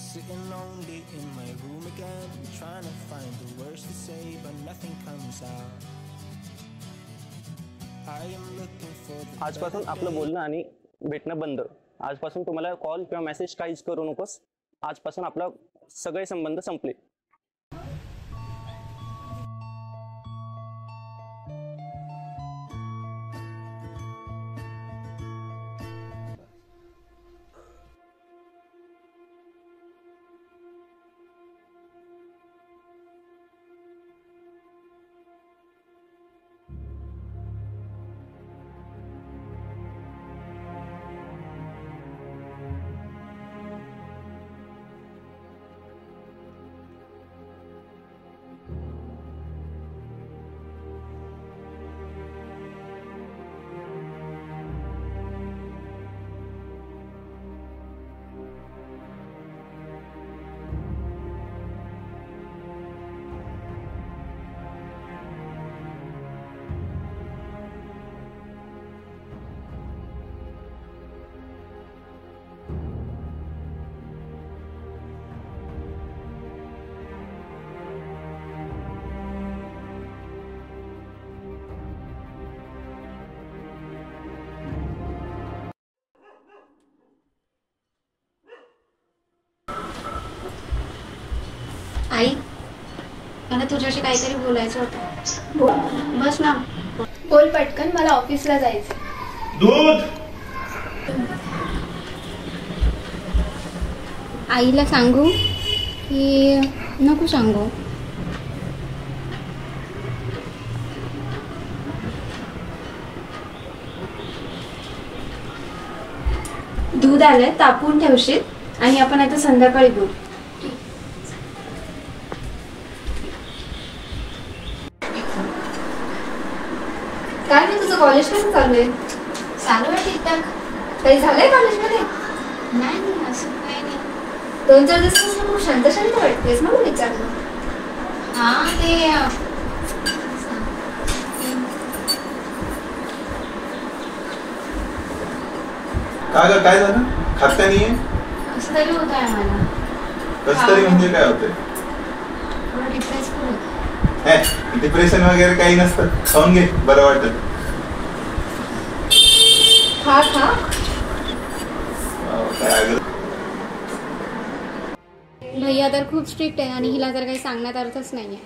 sitting lonely in my room again, trying to find the words to say, but nothing comes out. I am looking for the आजपासून आपलं बोलणं आणि भेटणं बंद. आजपासून तुम्हाला कॉल किंवा मेसेज काहीच करू नकोस. आजपासून आपला सगळे संबंध संपले. आई, मला तुझ्याशी काहीतरी बोलायचं होतं. बस ना. बोल पटकन, मला ऑफिसला जायचं. दूध. आईला सांगू की नको सांगू? दूध आलंय, तापून ठेवशील आणि आपण आता संध्याकाळी बोलू. काय नाही, तुझं कॉलेज कसं चालू आहे? चालू आहे ठीकठाक. काही झालंय कॉलेजमध्ये? नाही, असं काही नाही. 2-4 दिवस खूप शांत शांत वाटतेस ना, मी विचारलं. हा, ते काय झालं? खात नाहीये? कसं तरी होत आहे मला. कसं तरी म्हणजे काय होतंय? थोडं डिप्रेस पण होतं. डिप्रेशन वगैरे काही नसतं, खाऊन घे, बरं वाटत. खा खा. भैया तर खूप स्ट्रिक्ट आहे आणि हिला तर काही सांगण्यात अर्थच नाहीये.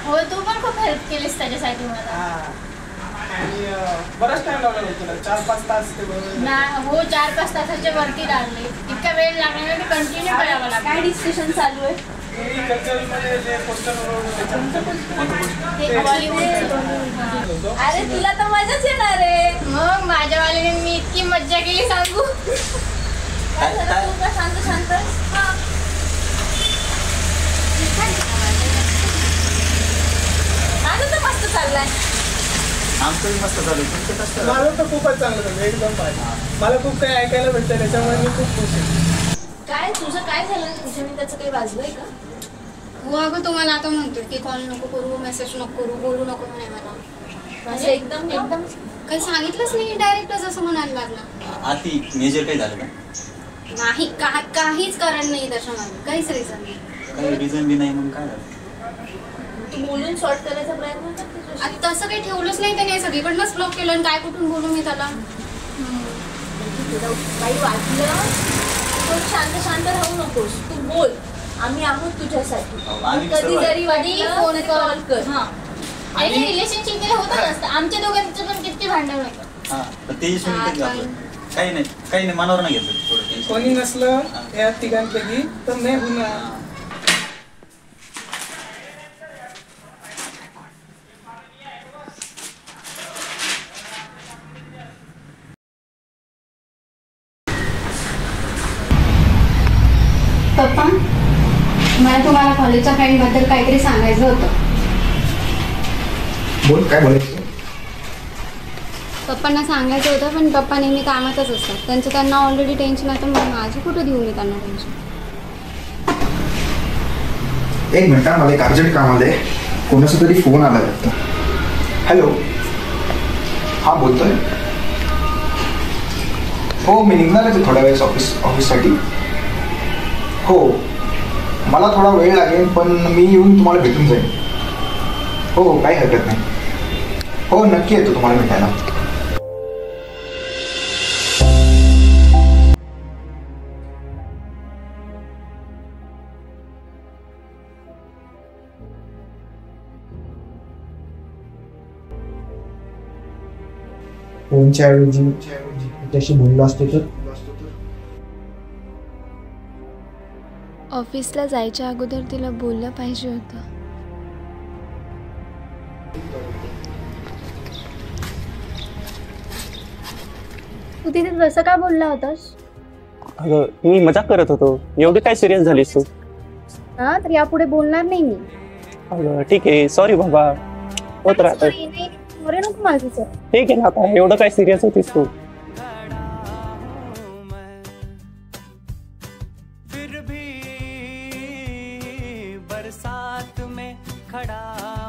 हो, तू पण खूप हेल्प केलीस त्याच्यासाठी मला. आणि बराच टाइम लागला तुला, 4-5 तास. हो, 4-5 तासाच्या वरती लागले. इतका वेळ लागला, मी कंटिन्यू करावं लागलं. काय डिस्कशन चालू आहे? अरे तुला तर मजाच येणार आहे. मग माझ्यावाल्याने मी इतकी मज्जा केली सांगू. काय झालं? तू का शांत शांत? माझं तर मस्त चाललंय. आमचंही मस्त झालं. तुमचं कसं? माझं तर खूपच चांगलं झालं, एकदम पाहिजे. मला खूप काही ऐकायला भेटतं, त्याच्यामुळे मी खूप खुश आहे. काय तुझं काय झालं? तुझ्याने त्याचं काही वाजलंय का? हो अगं, तुम्हाला आता म्हणतो की कॉल नको करू, मेसेज नको करू, बोलू नको म्हणे मला. असं एकदम काही सांगितलंच नाही, डायरेक्टच असं म्हणायला लागला. आती मेजर काही झालं का? नाही, काहीच कारण नाही त्याच्यामध्ये, काहीच रिझन नाही. काही रिझन बी नाही, मग काय झालं? तू बोलून सॉर्ट करायचा प्रयत्न कर. आता तसं काही ठेवलंच नाही त्याने, सगळीकडनंच ब्लॉक केलं आणि काय कुठून बोलू मी त्याला? काही वाटलं तर शांत शांत राहू नकोस, तू बोल. आम्ही आहोत तुझ्यासाठी. कधी जरी वाटलं फोन कॉल कर. रिलेशनशिप मध्ये होत नसतं. आमच्या दोघांचं पण किती भांडण होतं. काही नाही, मनावर नाही घेतलं. कोणी नसलं या तिघांपैकी तर नाही होणार. पप्पा, मला तुम्हाला कॉलेजच्या फ्रेंड बद्दल काहीतरी सांगायचं होतं. बोल, काय बोलायचं? पप्पांना सांगायचं होतं, पण पप्पा नेहमी कामातच असतात. त्यांना ऑलरेडी टेन्शन आहे, तर मग माझं कुठं देऊ मी त्यांना टेन्शन? एक मिनिट, मला एक अर्जंट काम आलंय. कोणाचा तरी फोन आला वाटतं. हॅलो, हा बोलतोय. हो मी निघणारच आहे थोड्या वेळेस ऑफिससाठी. हो मला थोडा वेळ लागेल पण मी येऊन तुम्हाला भेटून जाईन. हो काही हरकत नाही. हो नक्की येतो तुम्हाला भेटायला. फोनच्या ऐवजी त्याशी बोललो असतो तर. ऑफिसला जायच्या अगोदर तिला बोललं पाहिजे होतं. तू तिथे जसं का बोलला होतास? अगं मी मजाक करत होतो. एवढी काय सिरियस झालीस तू? हा तर यापुढे बोलणार नाही मी. अगं ठीक आहे सॉरी बाबा, होत राहतं. अरे नको माझं सर. ठीक आहे ना, आता एवढं काय सिरियस होतीस तू? फिर भी बरसात में खड़ा